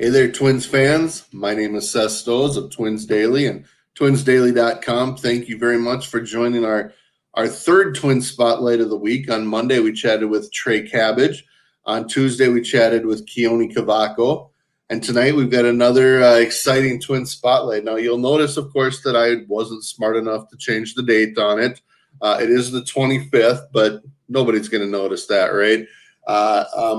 Hey there, Twins fans. My name is Seth Stowes of Twins Daily and twinsdaily.com. Thank you very much for joining our third Twin Spotlight of the week. On Monday, we chatted with Trey Cabbage. On Tuesday, we chatted with Keone Cavaco. And tonight, we've got another exciting Twin Spotlight. Now, you'll notice, of course, that I wasn't smart enough to change the date on it. It is the 25th, but nobody's going to notice that, right?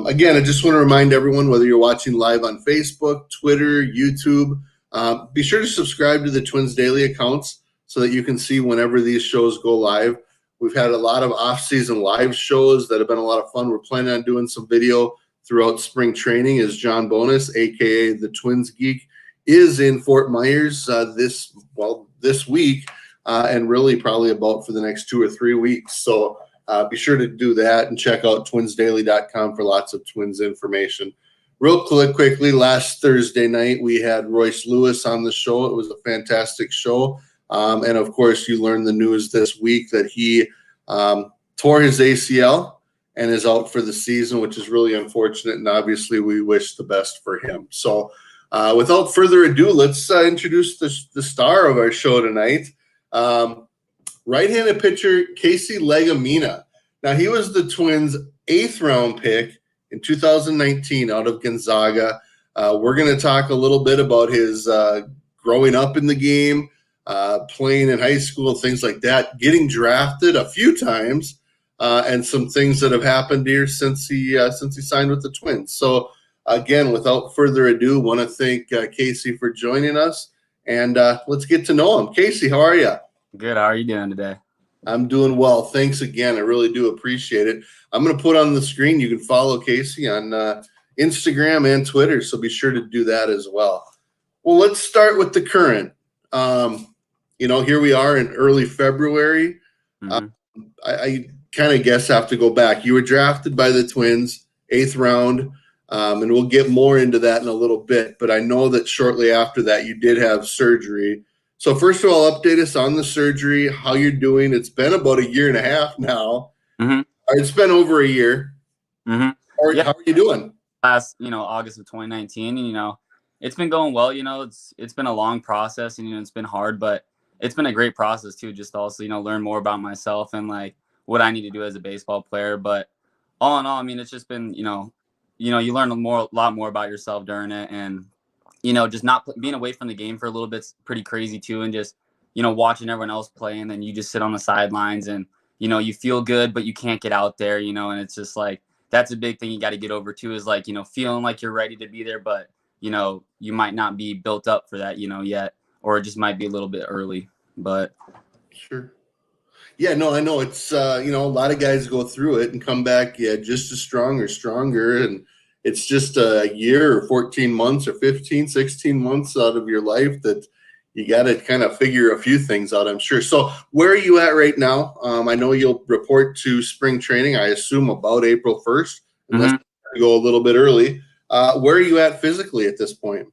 Again, I just want to remind everyone, whether you're watching live on Facebook, Twitter, YouTube, be sure to subscribe to the Twins Daily accounts so that you can see whenever these shows go live. We've had a lot of off-season live shows that have been a lot of fun. We're planning on doing some video throughout spring training as John Bonus, a.k.a. the Twins Geek, is in Fort Myers this week and really probably about for the next 2 or 3 weeks. So be sure to do that and check out twinsdaily.com for lots of Twins information. Real quickly, last Thursday night, we had Royce Lewis on the show. It was a fantastic show. And, of course, you learned the news this week that he tore his ACL and is out for the season, which is really unfortunate. And, obviously, we wish the best for him. So, without further ado, let's introduce the star of our show tonight. Right-handed pitcher Casey Legumina. Now, he was the Twins' 8th-round pick in 2019 out of Gonzaga. We're going to talk a little bit about his growing up in the game, playing in high school, things like that, getting drafted a few times, and some things that have happened here since he signed with the Twins. So, again, without further ado, want to thank Casey for joining us, and let's get to know him. Casey, how are you? Good. How are you doing today? I'm doing well. Thanks again. I really do appreciate it. I'm going to put on the screen. You can follow Casey on Instagram and Twitter, so be sure to do that as well. Well, let's start with the current. Here we are in early February. Mm-hmm. I kind of guess have to go back. You were drafted by the Twins, 8th round, and we'll get more into that in a little bit. But I know that shortly after that, you did have surgery. So first of all, update us on the surgery, how you're doing. It's been about a year and a half now. Mm-hmm. It's been over a year. Mm-hmm. How are you doing? Last, August of 2019, and, it's been going well. It's been a long process, and, it's been hard, but it's been a great process too, just to also, learn more about myself and like what I need to do as a baseball player. But all in all, I mean, it's just been, you learn a lot more about yourself during it, and just not being away from the game for a little bit's pretty crazy too. And just, watching everyone else play, and then you just sit on the sidelines and, you feel good, but you can't get out there, and it's just like, that's a big thing you got to get over too, is like, feeling like you're ready to be there, but, you might not be built up for that, yet, or it just might be a little bit early, but. Sure. Yeah, no, I know it's, a lot of guys go through it and come back, just as strong or stronger. And it's just a year or 14 months or 15, 16 months out of your life that you got to kind of figure a few things out, I'm sure. So where are you at right now? I know you'll report to spring training, I assume about April 1st, unless you go a little bit early. Where are you at physically at this point?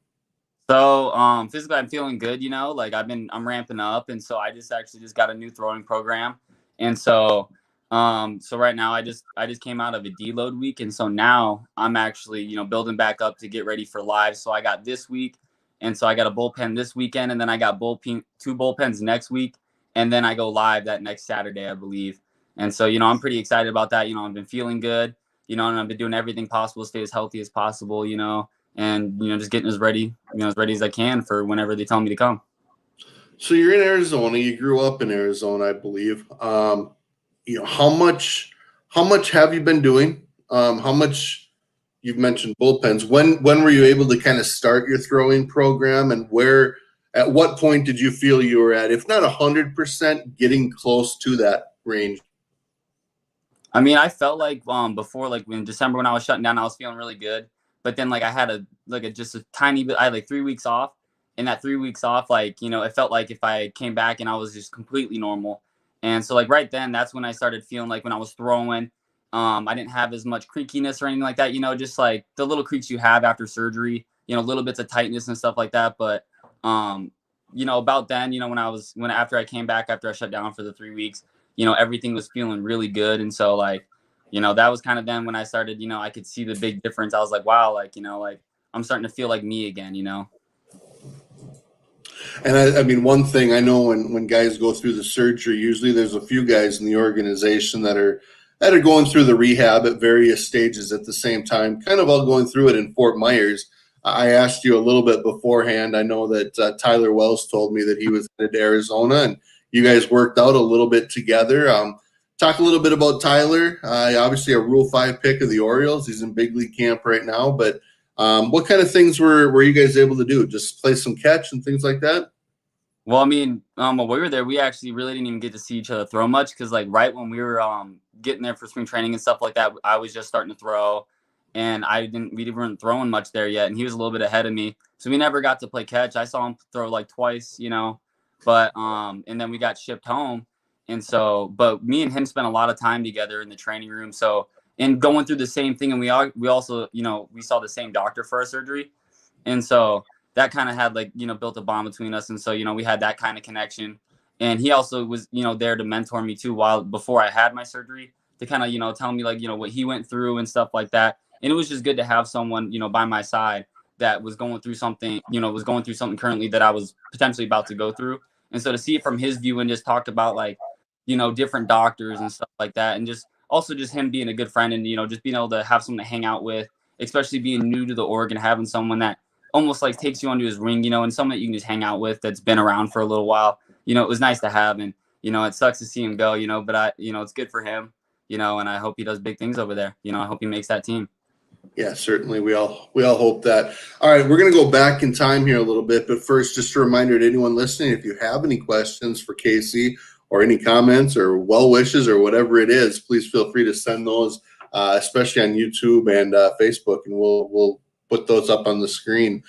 So physically, I'm feeling good, like I'm ramping up. And so I just got a new throwing program. And so right now I just came out of a deload week. And so now I'm actually, building back up to get ready for live. So I got this week. And so I got a bullpen this weekend, and then I got 2 bullpens next week. And then I go live that next Saturday, I believe. And so, I'm pretty excited about that. I've been feeling good, and I've been doing everything possible to stay as healthy as possible, and, just getting as ready as I can for whenever they tell me to come. So you're in Arizona. You grew up in Arizona, I believe. How much have you been doing? How much you've mentioned bullpens. When were you able to kind of start your throwing program, and at what point did you feel you were at, if not 100%, getting close to that range? I mean, I felt like before, like in December when I was shutting down, I was feeling really good. But then like I had just a tiny bit, I had like 3 weeks off. And that 3 weeks off, like, it felt like if I came back and I was just completely normal. And so like right then, that's when I started feeling like when I was throwing, I didn't have as much creakiness or anything like that, just like the little creaks you have after surgery, little bits of tightness and stuff like that. But, about then, after I came back, after I shut down for the 3 weeks, everything was feeling really good. And so like, that was kind of then when I started, I could see the big difference. I was like, wow, like, I'm starting to feel like me again, you know? And I mean, one thing I know when guys go through the surgery, usually there's a few guys in the organization that are going through the rehab at various stages at the same time, kind of all going through it in Fort Myers. I asked you a little bit beforehand. I know that Tyler Wells told me that he was headed to Arizona, and you guys worked out a little bit together. Talk a little bit about Tyler. Obviously, a Rule 5 pick of the Orioles. He's in big league camp right now, but what kind of things were you guys able to do? Just play some catch and things like that? Well, I mean, when we were there, we actually really didn't even get to see each other throw much because, like, right when we were getting there for spring training and stuff like that, I was just starting to throw, and we weren't throwing much there yet, and he was a little bit ahead of me, so we never got to play catch. I saw him throw like twice, you know, but and then we got shipped home, and so, but me and him spent a lot of time together in the training room, so and going through the same thing, and we also, you know, we saw the same doctor for our surgery, and so that kind of had, like, you know, built a bond between us. And so, you know, we had that kind of connection. And he also was, you know, there to mentor me too before I had my surgery, to kind of, you know, tell me, like, you know, what he went through and stuff like that. And it was just good to have someone, you know, by my side that was going through something, you know, was going through something currently that I was potentially about to go through. And so to see it from his view and just talk about, like, you know, different doctors and stuff like that. And just also just him being a good friend and, you know, just being able to have someone to hang out with, especially being new to the org and having someone that almost like takes you under his wing, you know, and someone that you can just hang out with that's been around for a little while. You know, it was nice to have, and, you know, it sucks to see him go, you know, but you know, it's good for him, you know, and I hope he does big things over there. You know, I hope he makes that team. Yeah, certainly. We all hope that. All right, we're going to go back in time here a little bit, but first, just a reminder to anyone listening: if you have any questions for Casey or any comments or well wishes or whatever it is, please feel free to send those, especially on YouTube and Facebook, and we'll put those up on the screen.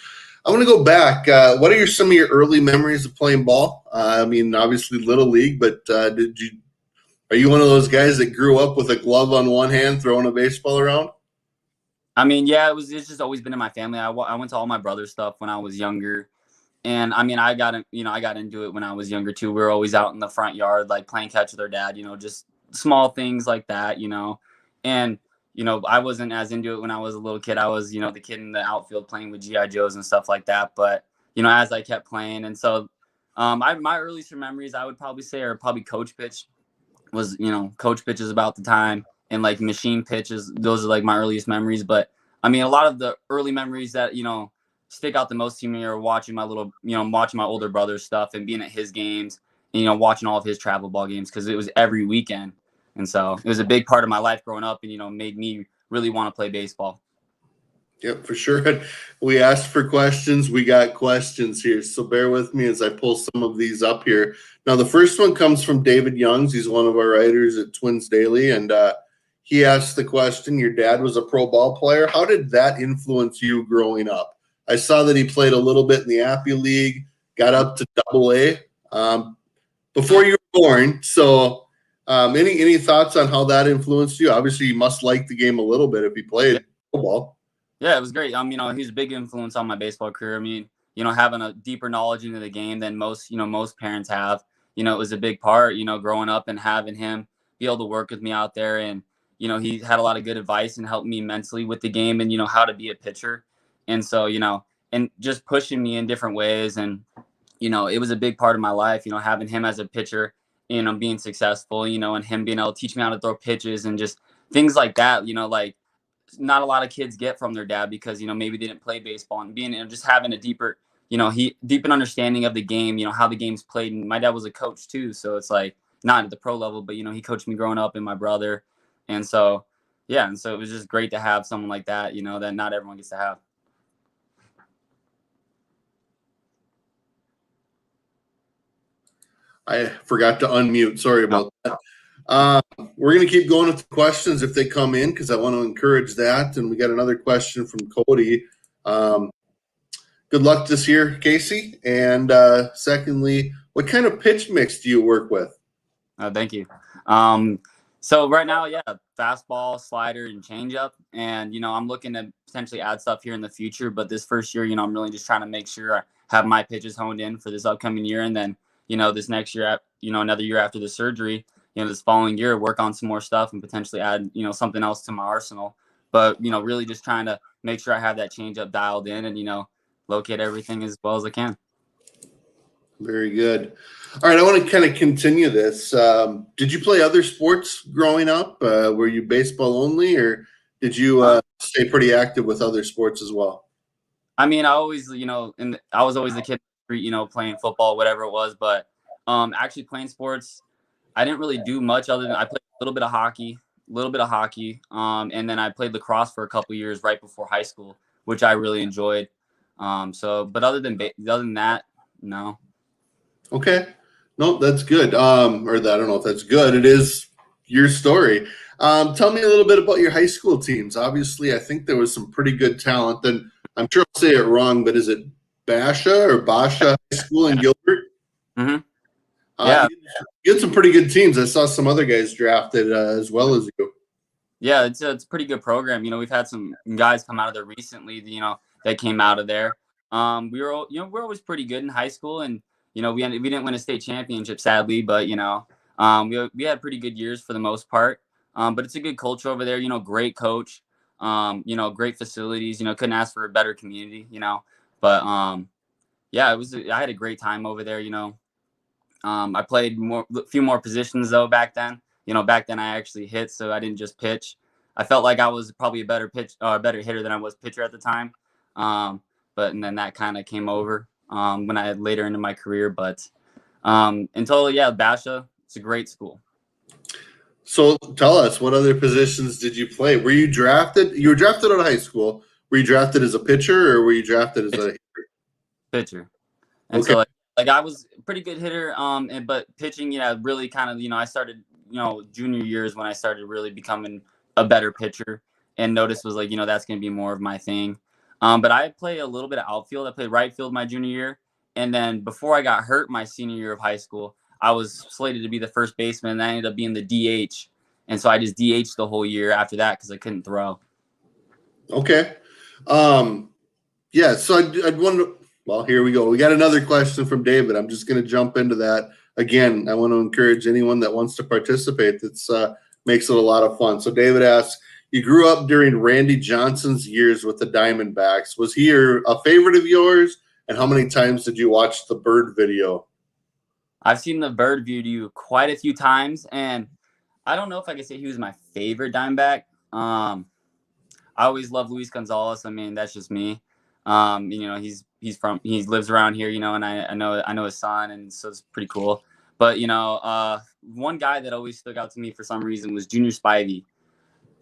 I want to go back. What are some of your early memories of playing ball? I mean, obviously Little League, but are you one of those guys that grew up with a glove on one hand throwing a baseball around? I mean, yeah, it's just always been in my family. I went to all my brother's stuff when I was younger. And I mean, I got into it when I was younger too. We were always out in the front yard, like playing catch with our dad, you know, just small things like that, you know. And, you know, I wasn't as into it when I was a little kid. I was, you know, the kid in the outfield playing with GI Joes and stuff like that. But, you know, as I kept playing, and so my earliest memories, I would probably say, are probably coach pitch. Was, you know, coach pitches about the time, and like machine pitches. Those are like my earliest memories. But I mean, a lot of the early memories that, you know, stick out the most to me are watching watching my older brother's stuff and being at his games, and, you know, watching all of his travel ball games, because it was every weekend. And so it was a big part of my life growing up, and, you know, made me really want to play baseball. Yep, for sure. We asked for questions. We got questions here. So bear with me as I pull some of these up here. Now, the first one comes from David Youngs. He's one of our writers at Twins Daily. And he asked the question: your dad was a pro ball player. How did that influence you growing up? I saw that he played a little bit in the Appy League, got up to AA before you were born. So any thoughts on how that influenced you? Obviously, you must like the game a little bit if he played football. Yeah, it was great. You know, he's a big influence on my baseball career. I mean, you know, having a deeper knowledge into the game than most parents have, you know, it was a big part, you know, growing up and having him be able to work with me out there. And, you know, he had a lot of good advice and helped me mentally with the game and, you know, how to be a pitcher. And so, you know, and just pushing me in different ways. And, you know, it was a big part of my life, you know, having him as a pitcher, you know, being successful, you know, and him being able to teach me how to throw pitches and just things like that, you know, like, not a lot of kids get from their dad, because, you know, maybe they didn't play baseball, and being, and just having a deeper, you know, deep understanding of the game, you know, how the game's played. And my dad was a coach too. So it's like, not at the pro level, but, you know, he coached me growing up, and my brother. And so, yeah. And so it was just great to have someone like that, you know, that not everyone gets to have. I forgot to unmute. Sorry about that. We're going to keep going with the questions if they come in, because I want to encourage that. And we got another question from Cody. Good luck this year, Casey. And secondly, what kind of pitch mix do you work with? Thank you. So right now, yeah, fastball, slider, and changeup. And, you know, I'm looking to potentially add stuff here in the future. But this first year, you know, I'm really just trying to make sure I have my pitches honed in for this upcoming year. And then, you know, this next year, you know, another year after the surgery, you know, this following year, work on some more stuff and potentially add, you know, something else to my arsenal. But, you know, really just trying to make sure I have that changeup dialed in and, locate everything as well as I can. Very good. All right, I want to kind of continue this. Did you play other sports growing up? Were you baseball only, or did you stay pretty active with other sports as well? I mean, I always, I was always the kid, playing football, whatever it was. But actually playing sports, I didn't really do much other than I played a little bit of hockey. And then I played lacrosse for a couple years right before high school, which I really enjoyed. But other than that, no. Okay. No, that's good. I don't know if that's good. It is your story. Tell me a little bit about your high school teams. Obviously, I think there was some pretty good talent. And I'm sure I'll say it wrong, but is it Basha High School in Gilbert? Mm-hmm. Yeah. You had some pretty good teams. I saw some other guys drafted as well as you. Yeah, it's a pretty good program. We've had some guys come out of there recently, that came out of there. We're always pretty good in high school, and we didn't win a state championship, sadly, but we had pretty good years for the most part. But it's a good culture over there. Great coach. Great facilities. Couldn't ask for a better community. But yeah, I had a great time over there. I played a few more positions though back then. Back then I actually hit, so I didn't just pitch. I felt like I was probably a better hitter than I was pitcher at the time. And then that kind of came over when I had later into my career. But Basha, it's a great school. So tell us, what other positions did you play? Were you drafted? You were drafted out of high school. Were you drafted as a pitcher, or were you drafted as a pitcher? And okay. So like I was a pretty good hitter, but pitching, really kind of, I started, junior years when I started really becoming a better pitcher, and notice was like, that's going to be more of my thing. But I played a little bit of outfield. I played right field my junior year. And then before I got hurt my senior year of high school, I was slated to be the first baseman, and I ended up being the DH. And so I just DH'd the whole year after that because I couldn't throw. Okay. Yeah, so I'd wonder. Well, here we go. We got another question from David. I'm just going to jump into that. Again, I want to encourage anyone that wants to participate. That's makes it a lot of fun. So David asks, you grew up during Randy Johnson's years with the Diamondbacks. Was he a favorite of yours? And how many times did you watch the Bird video? I've seen the Bird video quite a few times, and I don't know if I could say he was my favorite Diamondback. I always loved Luis Gonzalez. I mean, that's just me. He lives around here, and I know his son, and so it's pretty cool. But one guy that always stuck out to me for some reason was Junior Spivey,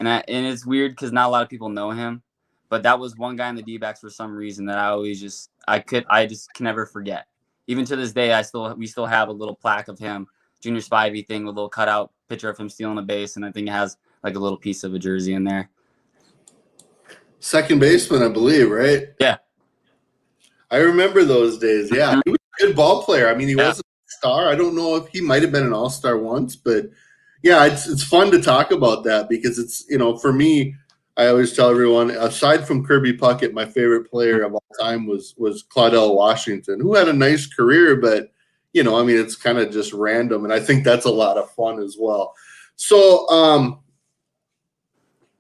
and it's weird because not a lot of people know him, but that was one guy in the D-backs for some reason that I just can never forget. Even to this day, we still have a little plaque of him, Junior Spivey thing with a little cutout picture of him stealing a base, and I think it has like a little piece of a jersey in there. Second baseman, I believe, right? Yeah. I remember those days. Yeah, he was a good ball player. I mean, he wasn't a star. I don't know if he might have been an all-star once, but yeah, it's fun to talk about that because it's, for me, I always tell everyone, aside from Kirby Puckett, my favorite player of all time was Claudell Washington, who had a nice career, but, it's kind of just random, and I think that's a lot of fun as well. So,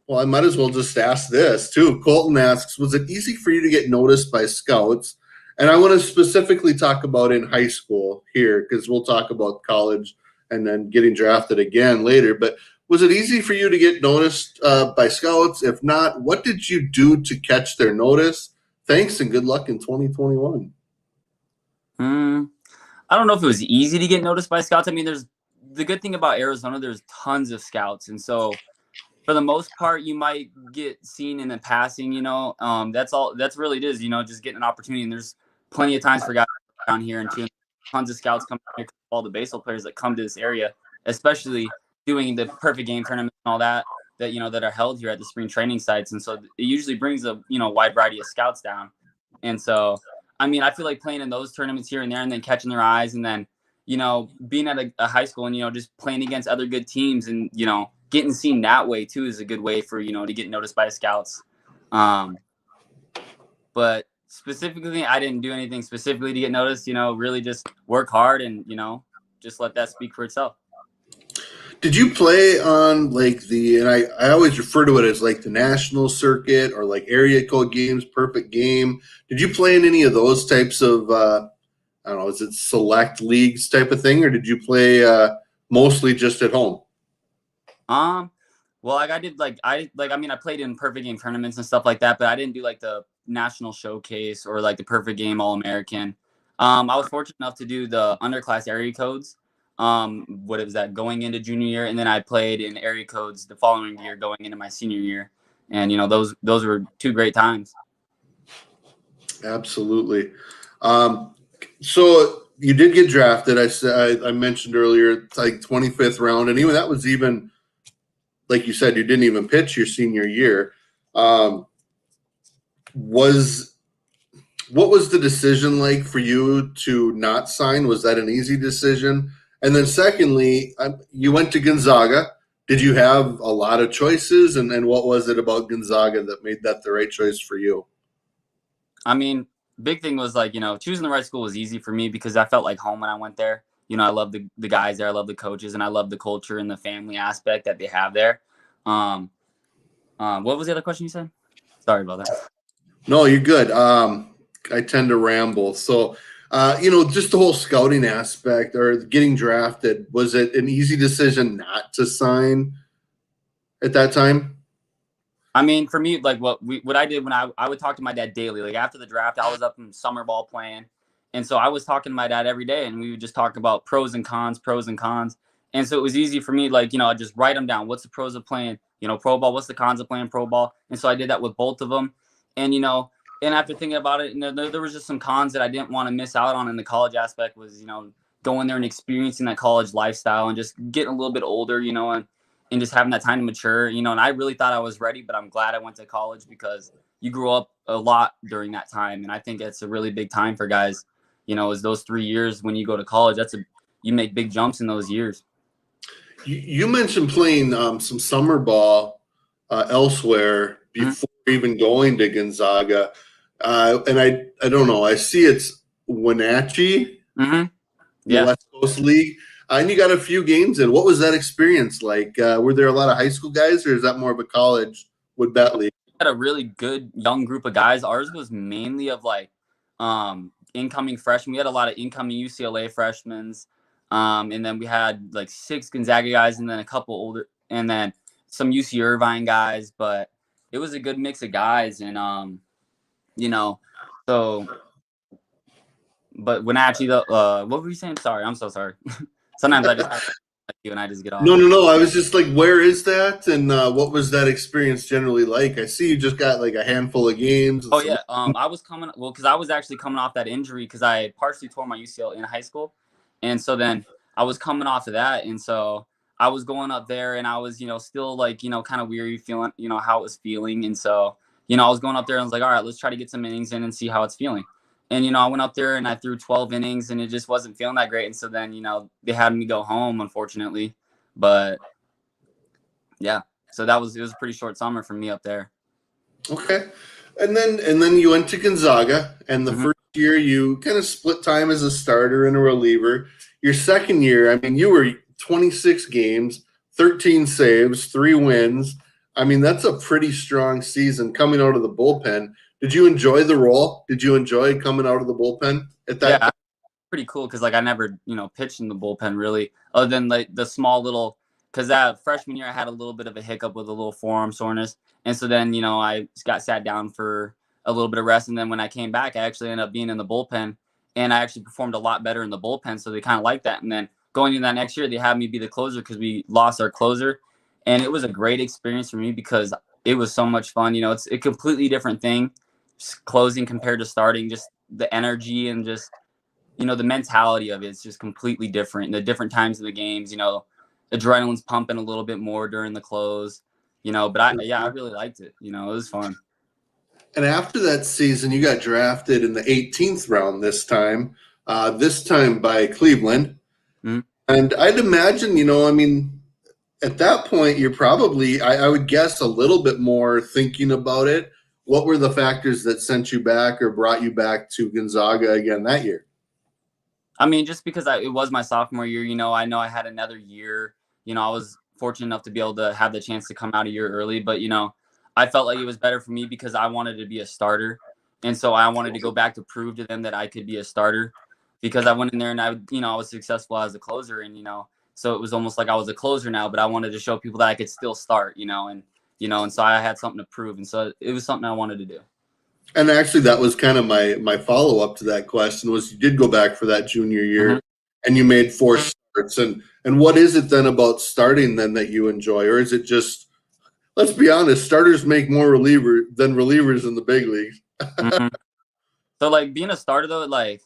well, I might as well just ask this too. Colton asks, was it easy for you to get noticed by scouts? And I want to specifically talk about in high school here because we'll talk about college and then getting drafted again later. But was it easy for you to get noticed by scouts? If not, what did you do to catch their notice? Thanks and good luck in 2021. I don't know if it was easy to get noticed by scouts. I mean, there's the good thing about Arizona, there's tons of scouts. And so for the most part, you might get seen in the passing, that's really it is, just getting an opportunity. And there's plenty of times for guys down here and tons of scouts come here, all the baseball players that come to this area, especially doing the perfect game tournament and all that that are held here at the spring training sites. And so it usually brings a, wide variety of scouts down. And so, I mean, I feel like playing in those tournaments here and there and then catching their eyes and then, being at a high school and, just playing against other good teams and, getting seen that way too is a good way for, to get noticed by scouts. But specifically, I didn't do anything specifically to get noticed, really just work hard and, just let that speak for itself. Did you play on like and I always refer to it as like the national circuit or like area code games, perfect game. Did you play in any of those types of, I don't know, is it select leagues type of thing, or did you play mostly just at home? Well, like I did, I mean, I played in perfect game tournaments and stuff like that, but I didn't do like the national showcase or like the perfect game All American. I was fortunate enough to do the underclass area codes. What was that going into junior year, and then I played in area codes the following year going into my senior year, and those were two great times. Absolutely. So you did get drafted. I said I mentioned earlier, it's like 25th round, and even that was even like you said, you didn't even pitch your senior year. Was What was the decision like for you to not sign? Was that an easy decision? And then secondly, you went to Gonzaga. Did you have a lot of choices? And what was it about Gonzaga that made that the right choice for you? I mean, big thing was like, choosing the right school was easy for me because I felt like home when I went there. I love the guys there, I love the coaches, and I love the culture and the family aspect that they have there. What was the other question you said? Sorry about that. No, you're good. I tend to ramble. So, just the whole scouting aspect or getting drafted, was it an easy decision not to sign at that time? I mean, for me, like what I did when I would talk to my dad daily. Like after the draft, I was up in summer ball playing, and so I was talking to my dad every day, and we would just talk about pros and cons, pros and cons. And so it was easy for me, like I'd just write them down. What's the pros of playing, pro ball? What's the cons of playing pro ball? And so I did that with both of them, and and after thinking about it, there was just some cons that I didn't want to miss out on in the college aspect. Was going there and experiencing that college lifestyle and just getting a little bit older, and just having that time to mature, and I really thought I was ready, but I'm glad I went to college because you grew up a lot during that time. And I think it's a really big time for guys, is those 3 years when you go to college, you make big jumps in those years. You mentioned playing some summer ball elsewhere before even going to Gonzaga. And I don't know. I see it's Wenatchee, the Yeah. West Coast League. And you got a few games in. What was that experience like? Were there a lot of high school guys, or is that more of a college with that league? We had a really good young group of guys. Ours was mainly of like incoming freshmen. We had a lot of incoming UCLA freshmen. And then we had like 6 Gonzaga guys and then a couple older, and then some UC Irvine guys. But it was a good mix of guys. And, so, but when actually, what were you saying? Sorry, I'm so sorry. Sometimes I just have you and I just get off. No. I was just like, where is that? And what was that experience generally like? I see you just got like a handful of games. Oh yeah, I was because I was actually coming off that injury because I partially tore my UCL in high school, and so then I was coming off of that, and so I was going up there, and I was still like kind of weary, feeling how it was feeling, and so I was going up there and I was like, all right, let's try to get some innings in and see how it's feeling, and I went up there and I threw 12 innings and it just wasn't feeling that great, and so then they had me go home unfortunately, but yeah, so it was a pretty short summer for me up there. Okay. And then you went to Gonzaga, and the first year you kind of split time as a starter and a reliever. Your second year, I mean, you were 26 games, 13 saves, 3 wins. I mean, that's a pretty strong season coming out of the bullpen. Did you enjoy the role? Did you enjoy coming out of the bullpen at that time? Pretty cool because like I never pitched in the bullpen really, other than like the small little, because that freshman year I had a little bit of a hiccup with a little forearm soreness, and so then I got sat down for a little bit of rest, and then when I came back I actually ended up being in the bullpen, and I actually performed a lot better in the bullpen, so they kind of liked that. And then going into that next year they had me be the closer because we lost our closer, and it was a great experience for me because it was so much fun. It's a completely different thing closing compared to starting, just the energy and just the mentality of it is just completely different. The different times in the games, adrenaline's pumping a little bit more during the close, but I really liked it. It was fun. And after that season, you got drafted in the 18th round this time by Cleveland. Mm-hmm. And I'd imagine, I mean, at that point, you're probably, I would guess, a little bit more thinking about it. What were the factors that sent you back or brought you back to Gonzaga again that year? I mean, just because it was my sophomore year, I know I had another year, I was fortunate enough to be able to have the chance to come out a year early. But, I felt like it was better for me because I wanted to be a starter. And so I wanted to go back to prove to them that I could be a starter because I went in there and I was successful as a closer. And, so it was almost like I was a closer now, but I wanted to show people that I could still start, and so I had something to prove. And so it was something I wanted to do. And actually, that was kind of my follow up to that question was you did go back for that junior year and you made 4 starts. And what is it then about starting then that you enjoy? Or is it just, let's be honest, starters make more than relievers in the big leagues? So like being a starter though, like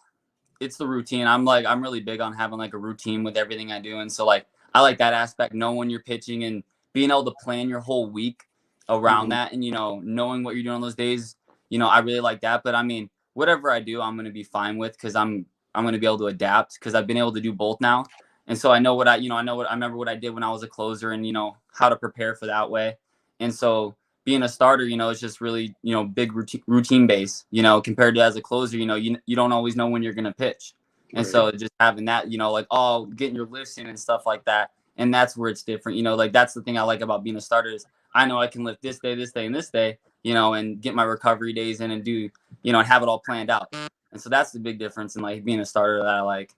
it's the routine. I'm really big on having like a routine with everything I do. And so like I like that aspect, knowing when you're pitching and being able to plan your whole week around that and knowing what you're doing on those days. I really like that. But I mean, whatever I do, I'm going to be fine with because I'm going to be able to adapt because I've been able to do both now. And so I know I remember what I did when I was a closer and, how to prepare for that way. And so being a starter, it's just really, big routine base, compared to as a closer, you don't always know when you're going to pitch. And so just having that, like, getting your lifts in and stuff like that. And that's where it's different, like that's the thing I like about being a starter is I know I can lift this day, and this day, and get my recovery days in and do, and have it all planned out. And so that's the big difference in like being a starter that I like.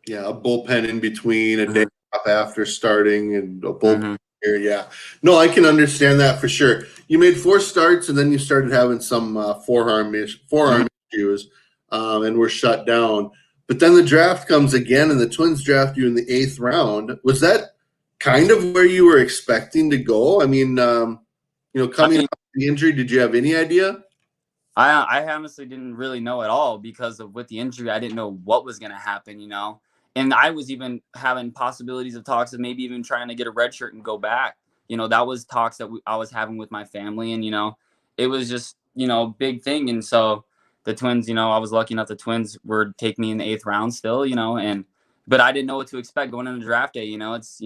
Yeah, a bullpen in between, a day off after starting, and a bullpen here. Yeah, no, I can understand that for sure. You made 4 starts, and then you started having some forearm issues, and were shut down. But then the draft comes again, and the Twins draft you in the 8th round. Was that kind of where you were expecting to go? I mean, coming off the injury, did you have any idea? I honestly didn't really know at all because with the injury, I didn't know what was going to happen, and I was even having possibilities of talks of maybe even trying to get a red shirt and go back. That was talks that I was having with my family and, it was just, big thing. And so the Twins, I was lucky enough the Twins were taking me in the 8th round still, but I didn't know what to expect going into draft day. It's,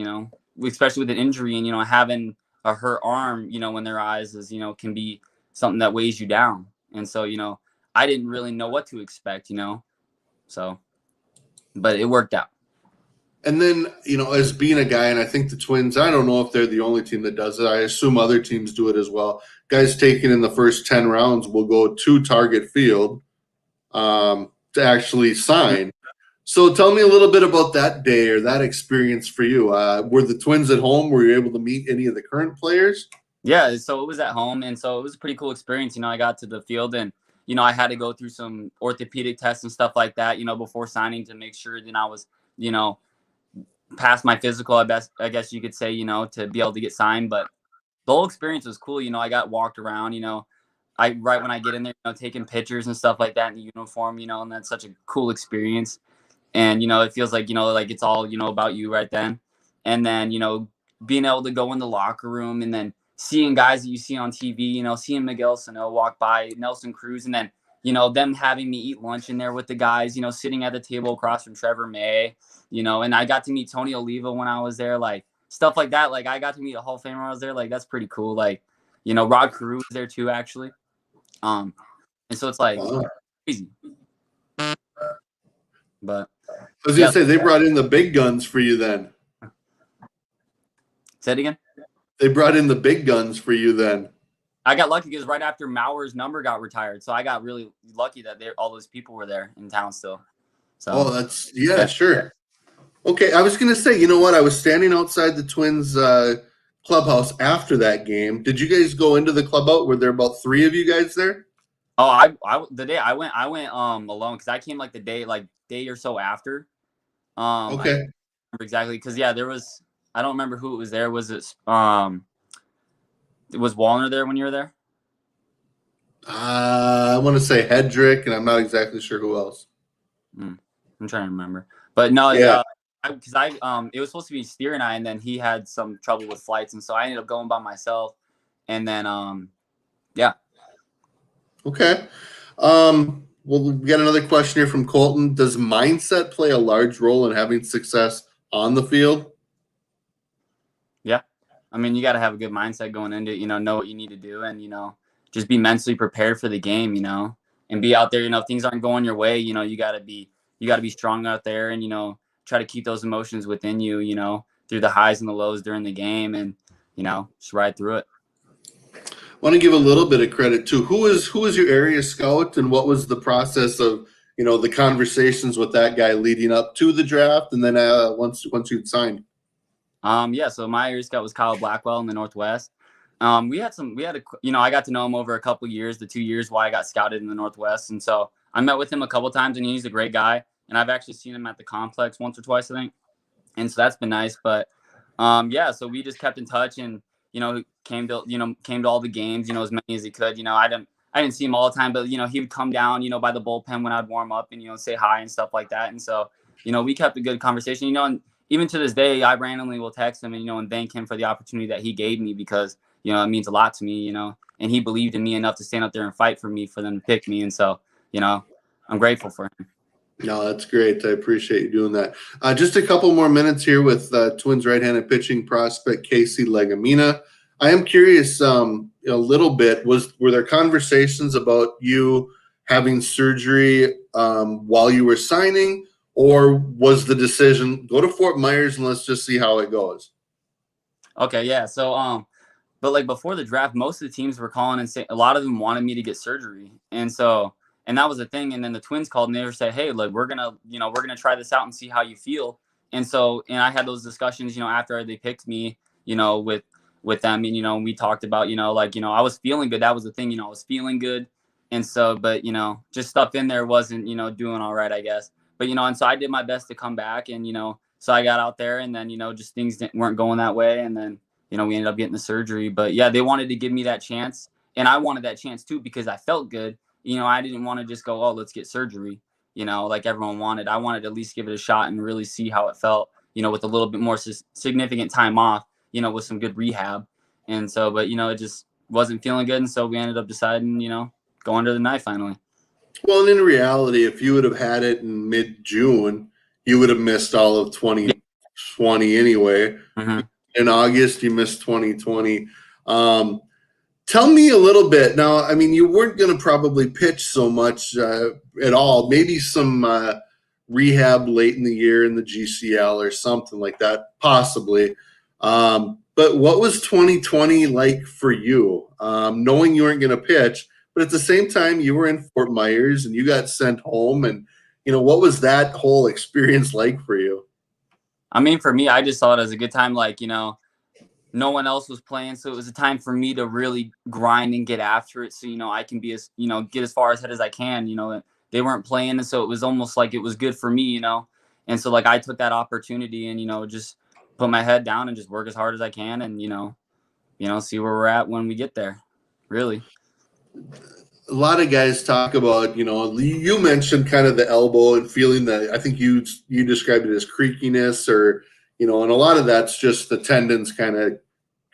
especially with an injury and, having a hurt arm, when their eyes is, can be something that weighs you down. And so, I didn't really know what to expect, so, but it worked out. And then, as being a guy, and I think the Twins, I don't know if they're the only team that does it. I assume other teams do it as well. Guys taken in the first 10 rounds will go to Target Field to actually sign. So tell me a little bit about that day or that experience for you. Were the Twins at home? Were you able to meet any of the current players? Yeah, so it was at home, and so it was a pretty cool experience. I got to the field, and I had to go through some orthopedic tests and stuff like that, before signing to make sure that I was, past my physical. I guess you could say, to be able to get signed. But the whole experience was cool. I got walked around. Right when I get in there, taking pictures and stuff like that in the uniform. And that's such a cool experience. And it feels like like it's all about you right then. And then being able to go in the locker room and then seeing guys that you see on TV, seeing Miguel Sano walk by, Nelson Cruz, and then, them having me eat lunch in there with the guys, sitting at the table across from Trevor May, and I got to meet Tony Oliva when I was there, like stuff like that. Like I got to meet a Hall of Famer when I was there. Like, that's pretty cool. Like, Rod Carew was there too, actually. And so it's like crazy. But I was going to say, they brought in the big guns for you then. Say it again. They brought in the big guns for you then. I got lucky because right after Mauer's number got retired, so I got really lucky that all those people were there in town still. So sure. Okay, I was going to say, you know what? I was standing outside the Twins clubhouse after that game. Did you guys go into the clubhouse? Were there about 3 of you guys there? Oh, the day I went alone because I came like the day or so after. Okay. I don't remember exactly because there was. I don't remember who it was there. Was it was Wallner there when you were there? I want to say Hedrick, and I'm not exactly sure who else. I'm trying to remember, but no, because it was supposed to be Steer and I, and then he had some trouble with flights, and so I ended up going by myself, and then Okay. Well, we got another question here from Colton. Does mindset play a large role in having success on the field? Yeah. I mean, you got to have a good mindset going into it, know what you need to do and, just be mentally prepared for the game, and be out there, if things aren't going your way, you got to be strong out there and, try to keep those emotions within you, through the highs and the lows during the game, and just ride through it. Want to give a little bit of credit to who is your area scout, and what was the process of the conversations with that guy leading up to the draft, and then once you'd signed. So my area scout was Kyle Blackwell in the Northwest. I got to know him over a couple years, the 2 years while I got scouted in the Northwest, and so I met with him a couple times, and he's a great guy. And I've actually seen him at the complex once or twice, I think, and so that's been nice. But so we just kept in touch, and came to all the games, as many as he could. I didn't see him all the time, but he would come down, by the bullpen when I'd warm up and say hi and stuff like that. And so we kept a good conversation, and even to this day, I randomly will text him and thank him for the opportunity that he gave me, because it means a lot to me, and he believed in me enough to stand up there and fight for me, for them to pick me. And so I'm grateful for him. No, that's great. I appreciate you doing that. Just a couple more minutes here with Twins right-handed pitching prospect Casey Legumina. I am curious, a little bit. Were there conversations about you having surgery while you were signing, or was the decision go to Fort Myers and let's just see how it goes? Okay, yeah. So, but like before the draft, most of the teams were calling and saying a lot of them wanted me to get surgery, and that was the thing. And then the Twins called and they said, "Hey, look, we're gonna try this out and see how you feel." And I had those discussions, after they picked me, with them, and we talked about, I was feeling good. That was the thing, I was feeling good, and so, but just stuff in there wasn't, doing all right, I guess. But and so I did my best to come back, and so I got out there, and then just things weren't going that way, and then we ended up getting the surgery. But yeah, they wanted to give me that chance, and I wanted that chance too, because I felt good. I didn't want to just go, oh, let's get surgery, like everyone wanted. I wanted to at least give it a shot and really see how it felt, with a little bit more significant time off, with some good rehab. And so, but, it just wasn't feeling good. And so we ended up deciding, go under the knife finally. Well, and in reality, if you would have had it in mid-June, you would have missed all of 2020 anyway. Mm-hmm. In August, you missed 2020. Tell me a little bit. Now, I mean, you weren't going to probably pitch so much at all. Maybe some rehab late in the year in the GCL or something like that, possibly. But what was 2020 like for you, knowing you weren't going to pitch, but at the same time, you were in Fort Myers and you got sent home? And, what was that whole experience like for you? I mean, for me, I just saw it as a good time. Like, no one else was playing, so it was a time for me to really grind and get after it. So, I can be as, get as far ahead as I can. They weren't playing, and so it was almost like it was good for me, And so, like, I took that opportunity and, just put my head down and just work as hard as I can, and see where we're at when we get there. Really. A lot of guys talk about, you mentioned kind of the elbow and feeling that. I think you described it as creakiness, or and a lot of that's just the tendons kind of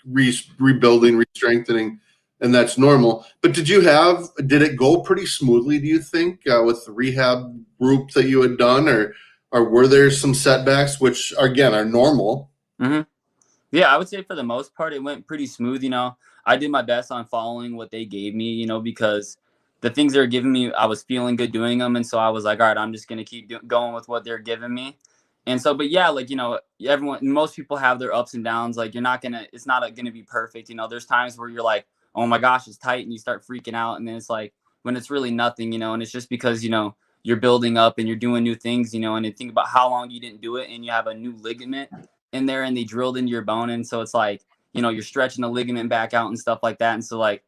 rebuilding, re-strengthening, and that's normal. But did it go pretty smoothly, do you think, with the rehab group that you had done, or were there some setbacks, which again are normal? Mm-hmm. Yeah, I would say for the most part, it went pretty smooth. I did my best on following what they gave me, because the things they were giving me, I was feeling good doing them. And so I was like, all right, I'm just going to keep going with what they're giving me. And so, but yeah, like, most people have their ups and downs. Like, it's not going to be perfect. There's times where you're like, oh my gosh, it's tight, and you start freaking out. And then it's like, when it's really nothing, and it's just because, you're building up and you're doing new things, and you think about how long you didn't do it, and you have a new ligament in there and they drilled into your bone. And so it's like, you're stretching the ligament back out and stuff like that. And so, like,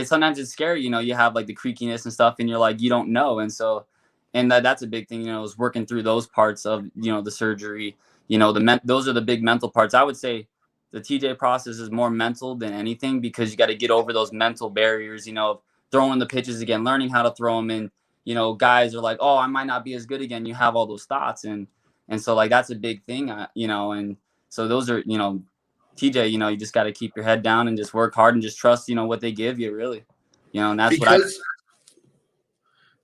sometimes it's scary, you have like the creakiness and stuff, and you're like, you don't know. And so, and that's a big thing, is working through those parts of, the surgery, those are the big mental parts. I would say the TJ process is more mental than anything, because you got to get over those mental barriers, of throwing the pitches again, learning how to throw them. And, guys are like, oh, I might not be as good again. You have all those thoughts. And so, like, that's a big thing, and so those are, TJ, you just got to keep your head down and just work hard and just trust, what they give you, really, and that's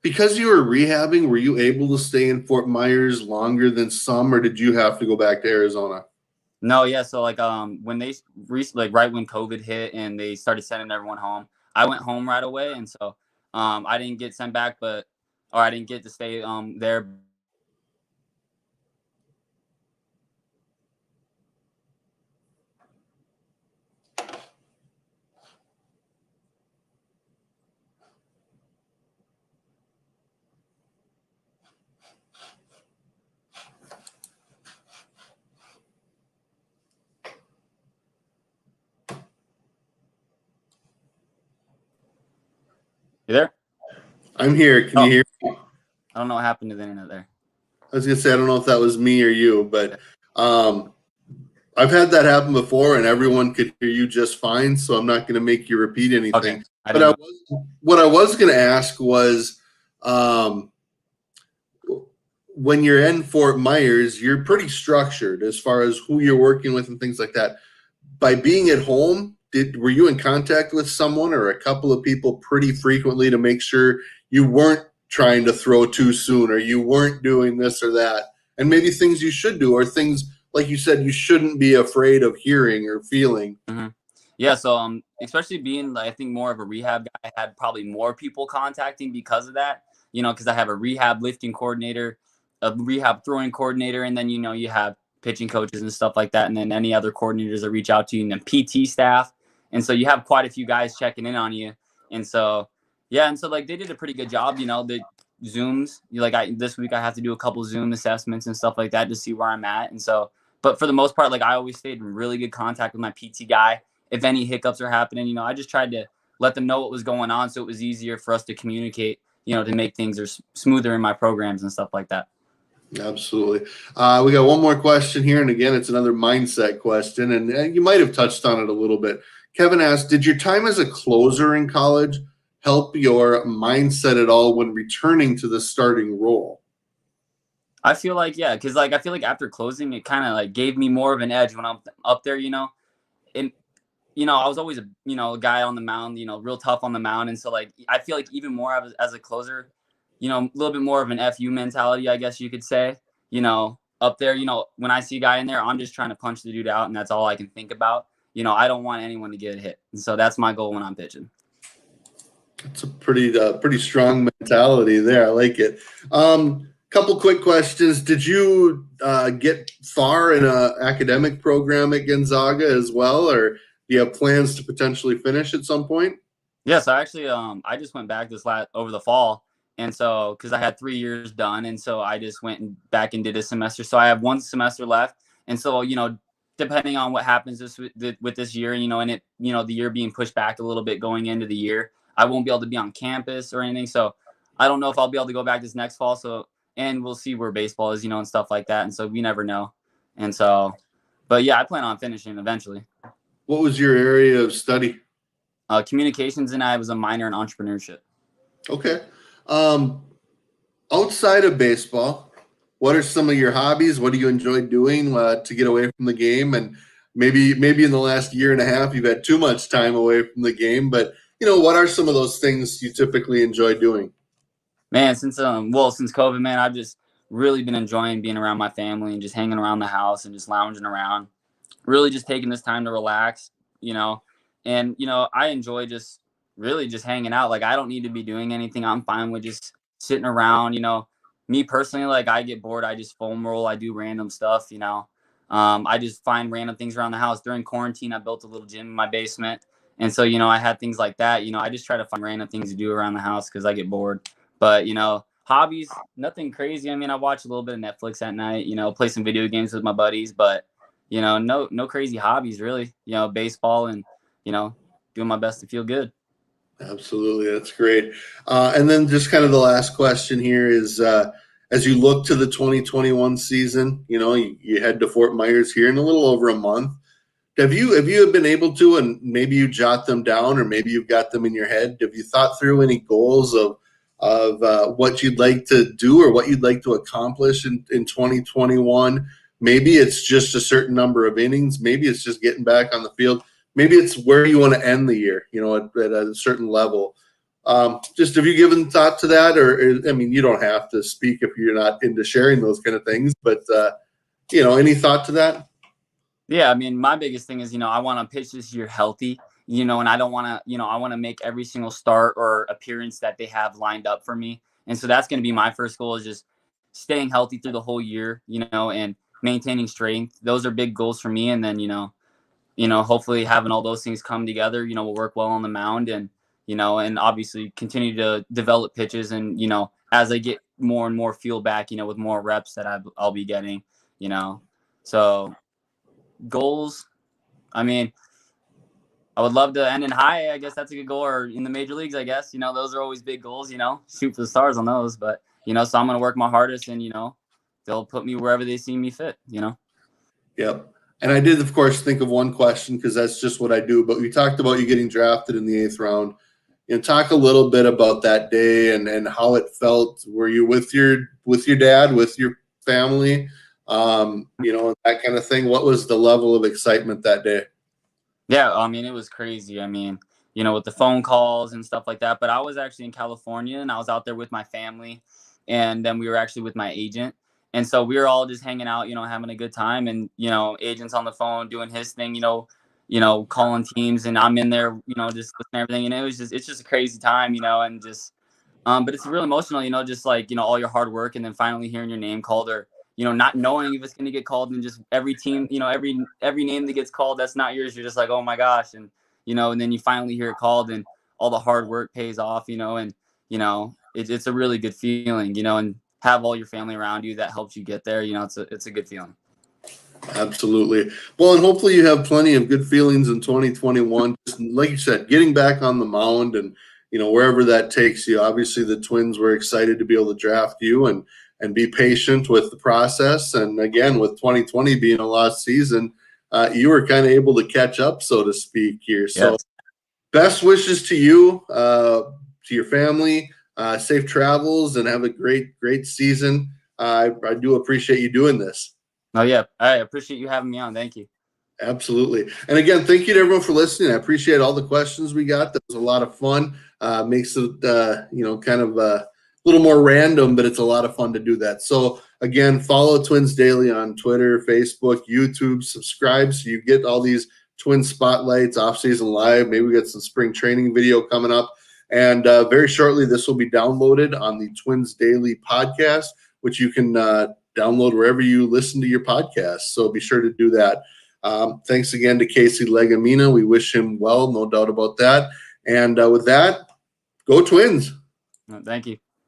because you were rehabbing, were you able to stay in Fort Myers longer than some, or did you have to go back to Arizona? No, yeah. So, like, when they right when COVID hit and they started sending everyone home, I went home right away. And so, I didn't get sent back, or I didn't get to stay, there. You there? I'm here. Can Oh, you hear me? I don't know what happened to the internet there. I was gonna say I don't know if that was me or you, but um, I've had that happen before, and everyone could hear you just fine. So I'm not gonna make you repeat Okay. anything. I But didn't know. what I was gonna ask was, um, when you're in Fort Myers, you're pretty structured as far as who you're working with and things like that. By being at home, were you in contact with someone or a couple of people pretty frequently to make sure you weren't trying to throw too soon or you weren't doing this or that? And maybe things you should do or things like you said you shouldn't be afraid of hearing or feeling. Mm-hmm. Yeah, so especially being I think more of a rehab guy, I had probably more people contacting because of that. Because I have a rehab lifting coordinator, a rehab throwing coordinator, and then you have pitching coaches and stuff like that, and then any other coordinators that reach out to you, and then PT staff, and so you have quite a few guys checking in on you, and so yeah, and so like they did a pretty good job. The Zooms, this week I have to do a couple Zoom assessments and stuff like that to see where I'm at, and so. But for the most part, like I always stayed in really good contact with my PT guy. If any hiccups are happening, I just tried to let them know what was going on, so it was easier for us to communicate, to make things smoother in my programs and stuff like that. Absolutely. We got one more question here. And again, it's another mindset question. And you might have touched on it a little bit. Kevin asked, did your time as a closer in college help your mindset at all when returning to the starting role? I feel like, yeah, because I feel like after closing, it kind of gave me more of an edge when I'm up there, and I was always a guy on the mound, real tough on the mound, and so I feel like even more as a closer, a little bit more of an FU mentality, I guess you could say. Up there, when I see a guy in there, I'm just trying to punch the dude out, and that's all I can think about. I don't want anyone to get hit, and so that's my goal when I'm pitching. It's a pretty strong mentality there. I like it. Couple quick questions. Did you get far in an academic program at Gonzaga as well, or do you have plans to potentially finish at some point? Yeah, so actually, I just went back over the fall, and so because I had 3 years done, and so I just went back and did a semester. So I have one semester left, and so depending on what happens with this year, and it the year being pushed back a little bit going into the year, I won't be able to be on campus or anything. So I don't know if I'll be able to go back this next fall. So and we'll see where baseball is, and stuff like that. And so we never know. And so, but yeah, I plan on finishing eventually. What was your area of study? Communications, and I was a minor in entrepreneurship. Okay. Outside of baseball, what are some of your hobbies? What do you enjoy doing to get away from the game? And maybe in the last year and a half, you've had too much time away from the game. But what are some of those things you typically enjoy doing? Man, since COVID, man, I've just really been enjoying being around my family and just hanging around the house and just lounging around. Really just taking this time to relax, and I enjoy just really just hanging out. Like I don't need to be doing anything. I'm fine with just sitting around. Me personally, I get bored, I just foam roll, I do random stuff. I just find random things around the house. During quarantine, I built a little gym in my basement, and so I had things like that. I just try to find random things to do around the house because I get bored. But hobbies, nothing crazy. I mean, I watch a little bit of Netflix at night. Play some video games with my buddies, but no crazy hobbies really. Baseball and doing my best to feel good. Absolutely, that's great. And then just kind of the last question here is, as you look to the 2021 season, you head to Fort Myers here in a little over a month. Have you been able to, and maybe you jot them down, or maybe you've got them in your head? Have you thought through any goals of what you'd like to do or what you'd like to accomplish in 2021? Maybe it's just a certain number of innings. Maybe it's just getting back on the field. Maybe it's where you want to end the year, at a certain level. Just have you given thought to that? Or, I mean, you don't have to speak if you're not into sharing those kind of things, but, any thought to that? Yeah, I mean, my biggest thing is, I want to pitch this year healthy, and I don't want to, I want to make every single start or appearance that they have lined up for me. And so that's going to be my first goal, is just staying healthy through the whole year, and maintaining strength. Those are big goals for me. And then, hopefully having all those things come together, will work well on the mound, and, and obviously continue to develop pitches. And, as I get more and more feel back, with more reps that I'll be getting, so goals, I mean, I would love to end in high. I guess that's a good goal, or in the major leagues, I guess. Those are always big goals, shoot for the stars on those. But, so I'm going to work my hardest, and, they'll put me wherever they see me fit. Yep. And I did, of course, think of one question because that's just what I do. But we talked about you getting drafted in the 8th round. Talk a little bit about that day and how it felt. Were you with your dad, with your family, that kind of thing? What was the level of excitement that day? Yeah, I mean, it was crazy. I mean, with the phone calls and stuff like that. But I was actually in California, and I was out there with my family, and then we were actually with my agent. And so we were all just hanging out, having a good time, and agent's on the phone doing his thing, calling teams, and I'm in there, just listening to everything. And it's just a crazy time, and just but it's real emotional, just like, all your hard work and then finally hearing your name called, or, not knowing if it's going to get called, and just every team, every name that gets called that's not yours, you're just like, oh my gosh. And, and then you finally hear it called, and all the hard work pays off, and, it's a really good feeling, and have all your family around you that helps you get there. It's a good feeling. Absolutely. Well, and hopefully you have plenty of good feelings in 2021. Just like you said, getting back on the mound and, wherever that takes you. Obviously, the Twins were excited to be able to draft you and be patient with the process. And again, with 2020 being a lost season, you were kind of able to catch up, so to speak, here. So best wishes to you, to your family, safe travels, and have a great season. I do appreciate you doing this. Oh, yeah. I appreciate you having me on. Thank you. Absolutely. And again, thank you to everyone for listening. I appreciate all the questions we got. That was a lot of fun. Makes it, kind of a little more random, but it's a lot of fun to do that. So again, follow Twins Daily on Twitter, Facebook, YouTube, subscribe so you get all these Twin Spotlights, off-season live. Maybe we got some spring training video coming up. And very shortly, this will be downloaded on the Twins Daily podcast, which you can download wherever you listen to your podcast. So be sure to do that. Thanks again to Casey Legumina. We wish him well, no doubt about that. And with that, go Twins. Thank you.